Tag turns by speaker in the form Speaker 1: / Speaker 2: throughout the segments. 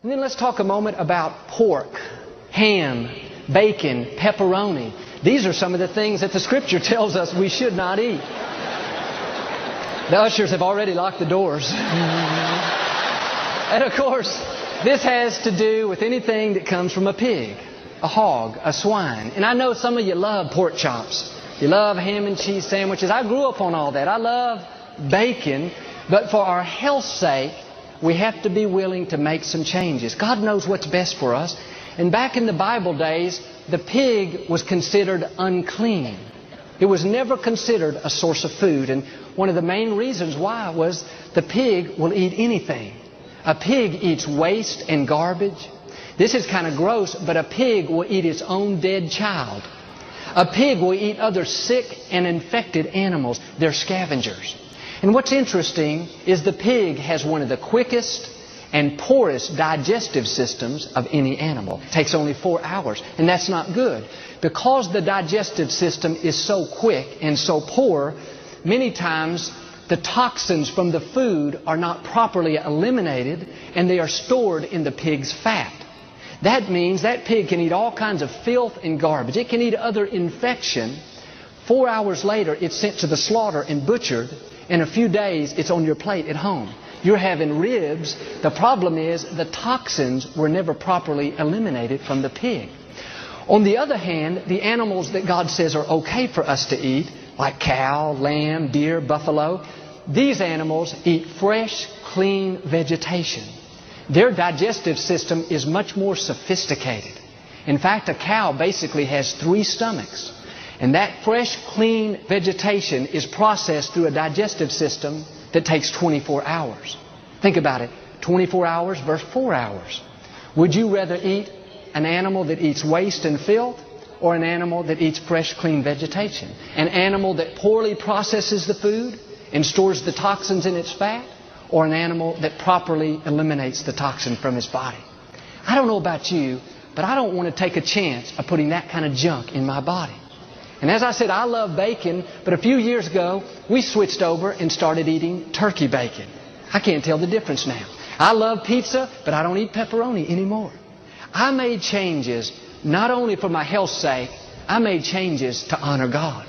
Speaker 1: And then let's talk a moment about pork, ham, bacon, pepperoni. These are some of the things that the Scripture tells us we should not eat. The ushers have already locked the doors. And of course, this has to do with anything that comes from a pig, a hog, a swine. And I know some of you love pork chops. You love ham and cheese sandwiches. I grew up on all that. I love bacon. But for our health's sake, we have to be willing to make some changes. God knows what's best for us. And back in the Bible days, the pig was considered unclean. It was never considered a source of food. And one of the main reasons why was the pig will eat anything. A pig eats waste and garbage. This is kind of gross, but a pig will eat its own dead child. A pig will eat other sick and infected animals. They're scavengers. And what's interesting is the pig has one of the quickest and poorest digestive systems of any animal. It takes only 4 hours, and that's not good. Because the digestive system is so quick and so poor, many times the toxins from the food are not properly eliminated, and they are stored in the pig's fat. That means that pig can eat all kinds of filth and garbage. It can eat other infection. 4 hours later, it's sent to the slaughter and butchered. In a few days, it's on your plate at home. You're having ribs. The problem is the toxins were never properly eliminated from the pig. On the other hand, the animals that God says are okay for us to eat, like cow, lamb, deer, buffalo, these animals eat fresh, clean vegetation. Their digestive system is much more sophisticated. In fact, a cow basically has 3 stomachs. And that fresh, clean vegetation is processed through a digestive system that takes 24 hours. Think about it. 24 hours versus 4 hours. Would you rather eat an animal that eats waste and filth, or an animal that eats fresh, clean vegetation? An animal that poorly processes the food and stores the toxins in its fat, or an animal that properly eliminates the toxin from its body? I don't know about you, but I don't want to take a chance of putting that kind of junk in my body. And as I said, I love bacon, but a few years ago, we switched over and started eating turkey bacon. I can't tell the difference now. I love pizza, but I don't eat pepperoni anymore. I made changes not only for my health's sake, I made changes to honor God.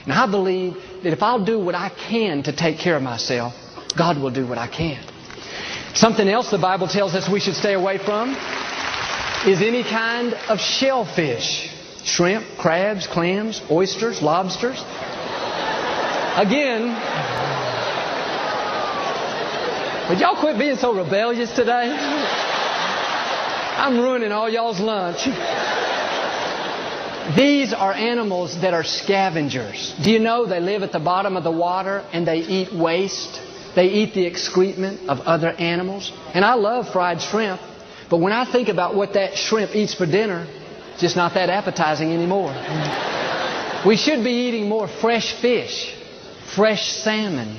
Speaker 1: And I believe that if I'll do what I can to take care of myself, God will do what I can. Something else the Bible tells us we should stay away from is any kind of shellfish. Shrimp, crabs, clams, oysters, lobsters. Again, would y'all quit being so rebellious today? I'm ruining all y'all's lunch. These are animals that are scavengers. Do you know they live at the bottom of the water and they eat waste? They eat the excrement of other animals. And I love fried shrimp, but when I think about what that shrimp eats for dinner, it's just not that appetizing anymore. We should be eating more fresh fish, fresh salmon,